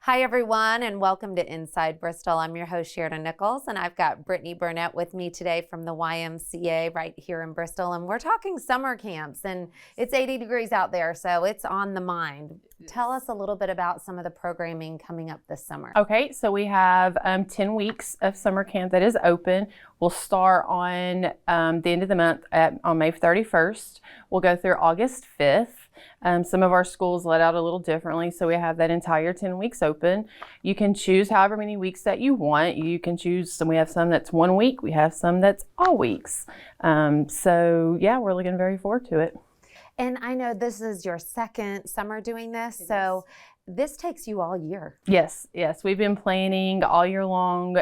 Hi, everyone, and welcome to Inside Bristol. I'm your host, Sheridan Nichols, and I've got Brittany Burnett with me today from the YMCA right here in Bristol. And we're talking summer camps, and it's 80 degrees out there, so it's on the mind. Tell us a little bit about some of the programming coming up this summer. Okay, so we have 10 weeks of summer camp that is open. We'll start on the end of the month on May 31st. We'll go through August 5th. Some of our schools let out a little differently, so we have that entire 10 weeks open. You can choose however many weeks that you want. You can choose some. We have some that's 1 week. We have some that's all weeks. So yeah, we're looking very forward to it. And I know this is your second summer doing this, so this takes you all year. Yes. We've been planning all year long,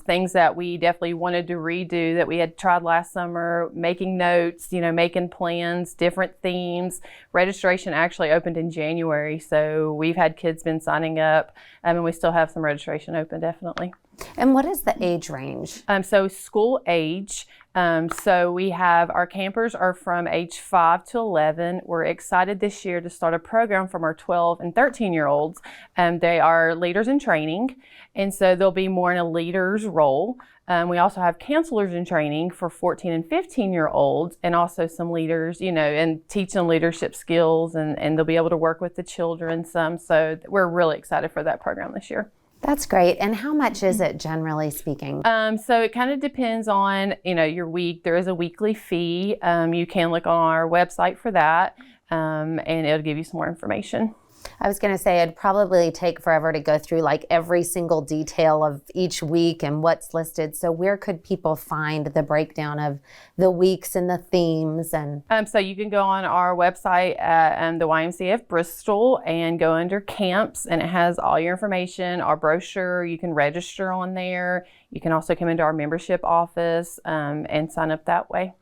things that we definitely wanted to redo that we had tried last summer, making notes, making plans, different themes. Registration actually opened in January, so we've had kids been signing up, and we still have some registration open, definitely. And what is the age range? So school age. So we have our campers are from age 5 to 11. We're excited this year to start a program from our 12 and 13-year-olds. They are leaders in training, and so they'll be more in a leader's role. We also have counselors in training for 14 and 15-year-olds, and also some leaders, and teach them leadership skills, and they'll be able to work with the children some. So we're really excited for that program this year. That's great. And how much is it, generally speaking? So it kind of depends on, your week. There is a weekly fee. You can look on our website for that, and it'll give you some more information. I was going to say it'd probably take forever to go through like every single detail of each week and what's listed. So where could people find the breakdown of the weeks and the themes? And so you can go on our website at the YMCA of Bristol and go under camps, and it has all your information, our brochure. You can register on there. You can also come into our membership office and sign up that way.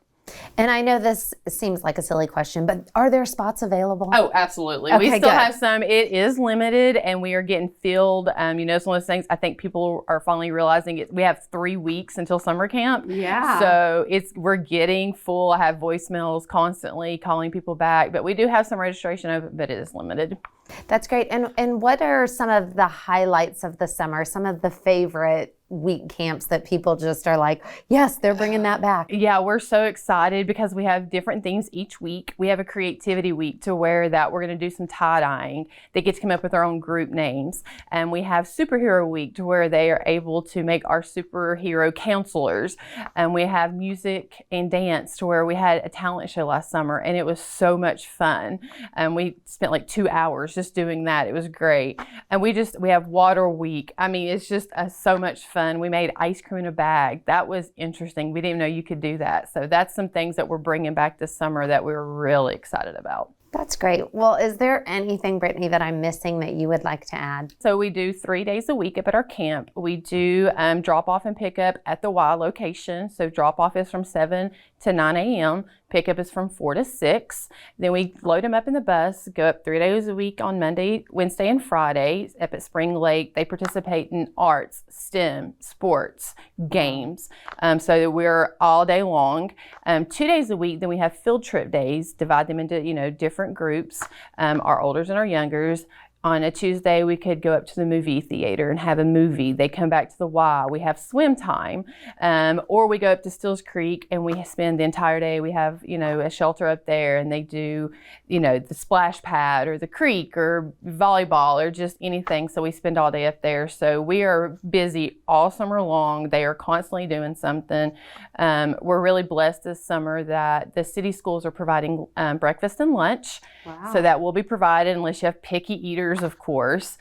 And I know this seems like a silly question, but are there spots available? Oh, absolutely. Okay, we still good. have some. It is limited, and we are getting filled. It's one of those things I think people are finally realizing it. We have 3 weeks until summer camp. Yeah. So we're getting full. I have voicemails constantly calling people back, but we do have some registration open, but it is limited. That's great. And what are some of the highlights of the summer, some of the favorite week camps that people just are like, yes, they're bringing that back? Yeah, we're so excited because we have different themes each week. We have a creativity week to where that we're going to do some tie-dyeing. They get to come up with their own group names. And we have superhero week to where they are able to make our superhero counselors. And we have music and dance to where we had a talent show last summer, and it was so much fun. And we spent like 2 hours just doing that. It was great. And we have water week. I mean, it's just so much fun. We made ice cream in a bag. That was interesting. We didn't even know you could do that. So that's some things that we're bringing back this summer that we're really excited about. That's great. Well, is there anything, Brittany, that I'm missing that you would like to add? So we do 3 days a week up at our camp. We do drop off and pick up at the Y location. So drop off is from 7 to 9 a.m. Pickup is from 4 to 6. Then we load them up in the bus, go up 3 days a week on Monday, Wednesday, and Friday up at Spring Lake. They participate in arts, STEM, sports, games, so that we're all day long. 2 days a week, then we have field trip days, divide them into, different groups, our olders and our youngers. On a Tuesday, we could go up to the movie theater and have a movie. They come back to the Y. We have swim time. Or we go up to Stills Creek and we spend the entire day. We have, a shelter up there, and they do, the splash pad or the creek or volleyball or just anything. So we spend all day up there. So we are busy all summer long. They are constantly doing something. We're really blessed this summer that the city schools are providing breakfast and lunch. Wow. So that will be provided unless you have picky eaters, of course.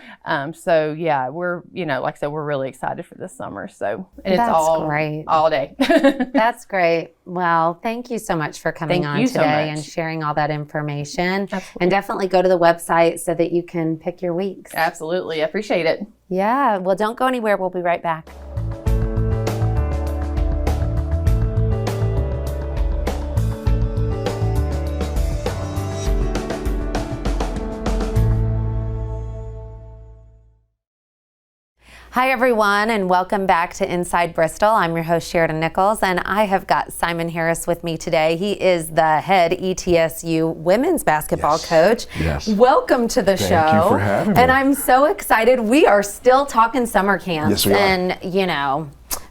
So yeah, we're, like I said, we're really excited for this summer. So, and it's all great. All day. That's great. Well, thank you so much for coming on today and sharing all that information. Absolutely. And definitely go to the website so that you can pick your weeks. Absolutely. I appreciate it. Yeah. Well, don't go anywhere. We'll be right back. Hi, everyone, and welcome back to Inside Bristol. I'm your host, Sheridan Nichols, and I have got Simon Harris with me today. He is the head ETSU women's basketball coach. Yes. Welcome to the show. Thank you for having me. And I'm so excited. We are still talking summer camps. Yes, we are. And, you know,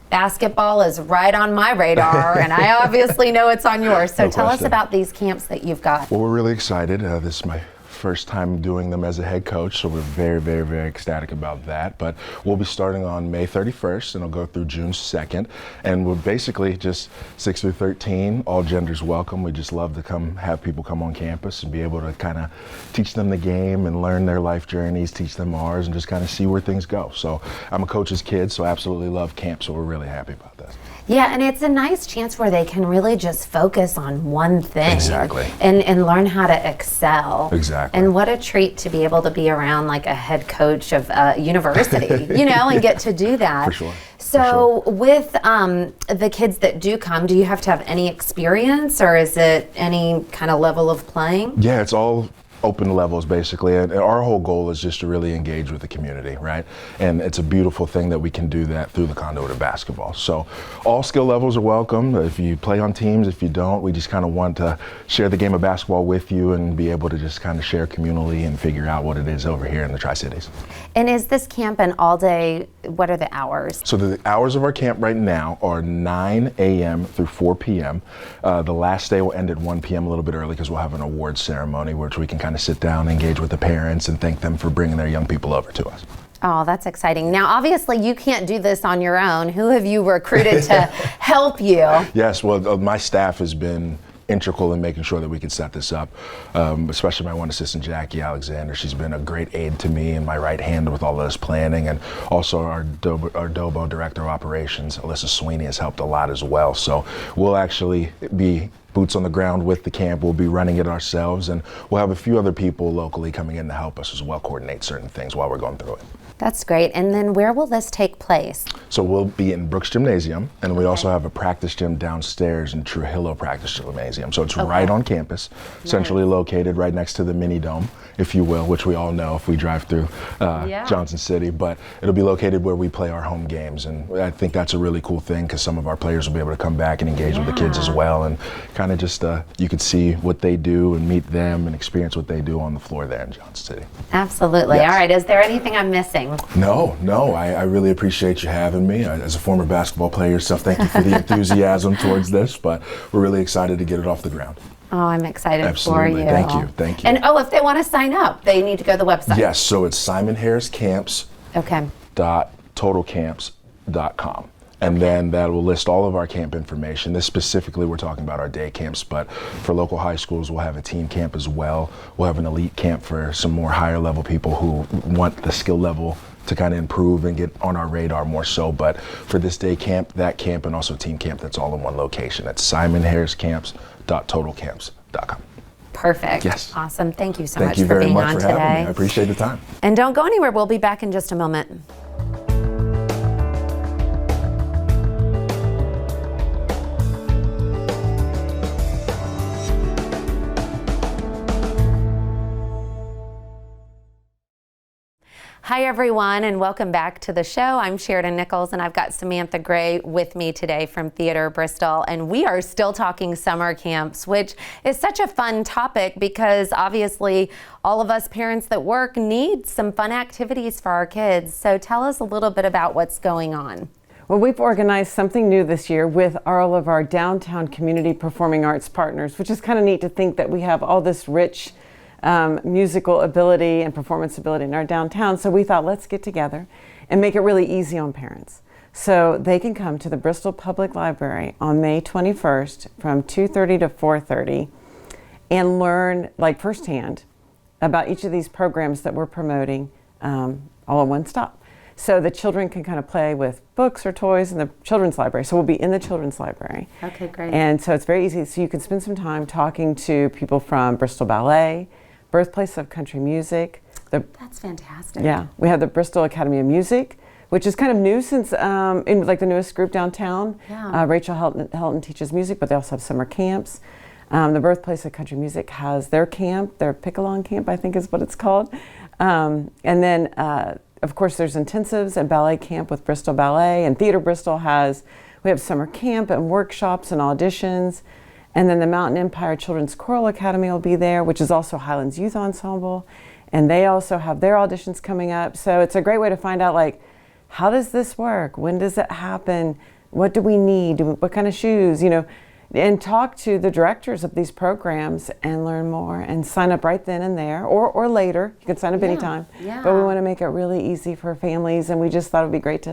basketball is right on my radar, and I obviously know it's on yours. So No tell us question. about these camps that you've got. Well, we're really excited. This is my first time doing them as a head coach, so we're very, very, very ecstatic about that. But we'll be starting on May 31st, and it'll go through June 2nd. And we're basically just 6 through 13, all genders welcome. We just love to have people come on campus and be able to kind of teach them the game and learn their life journeys, teach them ours, and just kind of see where things go. So I'm a coach's kid, so I absolutely love camp, so we're really happy about this. Yeah, and it's a nice chance where they can really just focus on one thing. Exactly. And learn how to excel. Exactly. And what a treat to be able to be around like a head coach of a university, you know, and get to do that. For sure. So with the kids that do come, do you have to have any experience, or is it any kind of level of playing? Yeah, it's all open levels basically, and our whole goal is just to really engage with the community, right? And it's a beautiful thing that we can do that through the conduit of basketball. So all skill levels are welcome. If you play on teams, if you don't, we just kind of want to share the game of basketball with you and be able to just kind of share communally and figure out what it is over here in the Tri-Cities. And is this camp an all day, what are the hours? So the hours of our camp right now are 9 a.m. through 4 p.m. The last day will end at 1 p.m. a little bit early because we'll have an awards ceremony which we can kind of sit down, engage with the parents, and thank them for bringing their young people over to us. Oh, that's exciting. Now, obviously, you can't do this on your own. Who have you recruited to help you? Yes, well, my staff has been integral in making sure that we could set this up, especially my one assistant, Jackie Alexander. She's been a great aid to me and my right hand with all of this planning, and also our DOBO Director of Operations, Alyssa Sweeney, has helped a lot as well. So we'll actually be boots on the ground with the camp. We'll be running it ourselves, and we'll have a few other people locally coming in to help us as well coordinate certain things while we're going through it. That's great. And then where will this take place? So we'll be in Brooks Gymnasium, and we also have a practice gym downstairs in Trujillo Practice Gymnasium. So it's right on campus, centrally located right next to the mini dome, if you will, which we all know if we drive through Johnson City. But it'll be located where we play our home games, and I think that's a really cool thing because some of our players will be able to come back and engage with the kids as well, and kind of just you could see what they do and meet them and experience what they do on the floor there in Johnson City. Absolutely. Yes. All right. Is there anything I'm missing? No, I really appreciate you having me. As a former basketball player yourself, thank you for the enthusiasm towards this, but we're really excited to get it off the ground. Oh, I'm excited Absolutely. for you. Thank you. And if they want to sign up, they need to go to the website. Yes, so it's simonharriscamps.totalcamps.com. And then that will list all of our camp information. This specifically, we're talking about our day camps, but for local high schools, we'll have a teen camp as well. We'll have an elite camp for some more higher level people who want the skill level to kind of improve and get on our radar more so. But for this day camp, that camp, and also teen camp, that's all in one location. It's simonharriscamps.totalcamps.com. Perfect. Yes. Awesome. Thank you so Thank much you for very being much on for today. having me. I appreciate the time. And don't go anywhere. We'll be back in just a moment. Hi, everyone, and welcome back to the show. I'm Sheridan Nichols, and I've got Samantha Gray with me today from Theater Bristol, and we are still talking summer camps, which is such a fun topic because obviously all of us parents that work need some fun activities for our kids. So tell us a little bit about what's going on. Well, we've organized something new this year with all of our downtown community performing arts partners, which is kind of neat to think that we have all this rich musical ability and performance ability in our downtown. So we thought, let's get together and make it really easy on parents. So they can come to the Bristol Public Library on May 21st from 2:30 to 4:30 and learn like firsthand about each of these programs that we're promoting all in one stop. So the children can kind of play with books or toys in the children's library. So we'll be in the children's library. Okay, great. And so it's very easy. So you can spend some time talking to people from Bristol Ballet, Birthplace of Country Music. That's fantastic. Yeah, we have the Bristol Academy of Music, which is kind of new since, in like the newest group downtown. Yeah. Rachel Helton teaches music, but they also have summer camps. The Birthplace of Country Music has their camp, their pick-along camp, I think is what it's called. And then of course, there's intensives and ballet camp with Bristol Ballet, and Theater Bristol we have summer camp and workshops and auditions. And then the Mountain Empire Children's Choral Academy will be there, which is also Highlands Youth Ensemble. And they also have their auditions coming up. So it's a great way to find out, like, how does this work? When does it happen? What do we need? What kind of shoes? And talk to the directors of these programs and learn more and sign up right then and there or later. You can sign up anytime. Yeah. But we want to make it really easy for families, and we just thought it would be great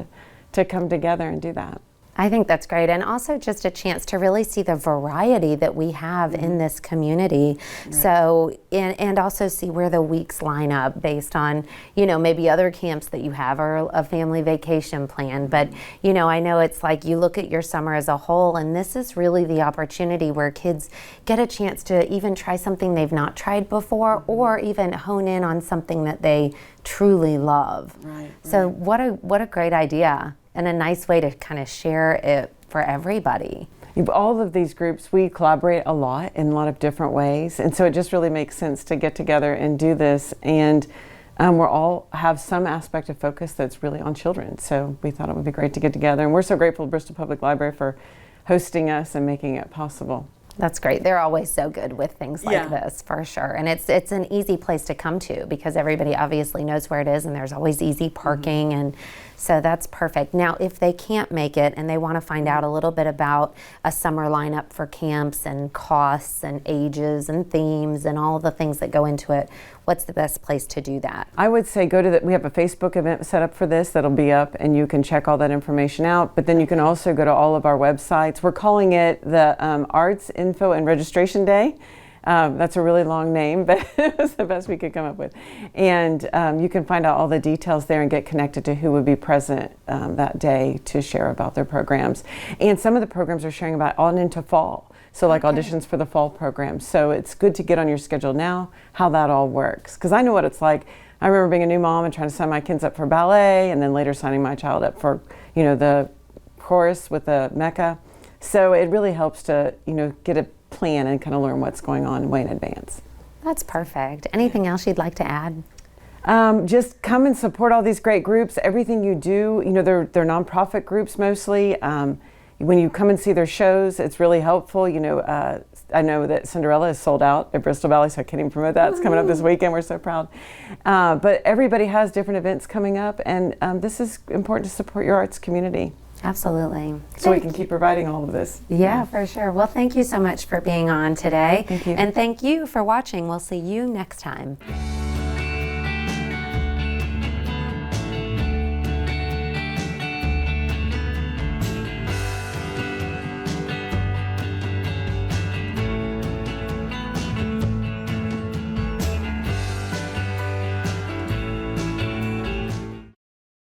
to come together and do that. I think that's great, and also just a chance to really see the variety that we have in this community. Right. So, and also see where the weeks line up based on, maybe other camps that you have or a family vacation plan. But, I know it's like you look at your summer as a whole, and this is really the opportunity where kids get a chance to even try something they've not tried before, or even hone in on something that they truly love. Right. So what a great idea. And a nice way to kind of share it for everybody. All of these groups, we collaborate a lot in a lot of different ways. And so it just really makes sense to get together and do this. And we're all have some aspect of focus that's really on children. So we thought it would be great to get together. And we're so grateful to Bristol Public Library for hosting us and making it possible. That's great. They're always so good with things like this, for sure. And it's an easy place to come to because everybody obviously knows where it is, and there's always easy parking, and so that's perfect. Now, if they can't make it and they want to find out a little bit about a summer lineup for camps and costs and ages and themes and all the things that go into it, what's the best place to do that? I would say we have a Facebook event set up for this that'll be up, and you can check all that information out. But then you can also go to all of our websites. We're calling it the Arts Info and Registration Day. That's a really long name, but it was the best we could come up with. And you can find out all the details there and get connected to who would be present that day to share about their programs. And some of the programs are sharing about on into fall. So like auditions for the fall program. So it's good to get on your schedule now how that all works. Because I know what it's like. I remember being a new mom and trying to sign my kids up for ballet, and then later signing my child up for, the chorus with the Mecca. So it really helps to, get a plan and kind of learn what's going on way in advance. That's perfect. Anything else you'd like to add? Just come and support all these great groups. Everything you do, they're nonprofit groups mostly. When you come and see their shows, it's really helpful. I know that Cinderella is sold out at Bristol Ballet, so I can't even promote that. It's coming up this weekend. We're so proud. But everybody has different events coming up, and this is important to support your arts community. Absolutely. So we can keep providing all of this. Yeah, for sure. Well, thank you so much for being on today. Thank you. And thank you for watching. We'll see you next time.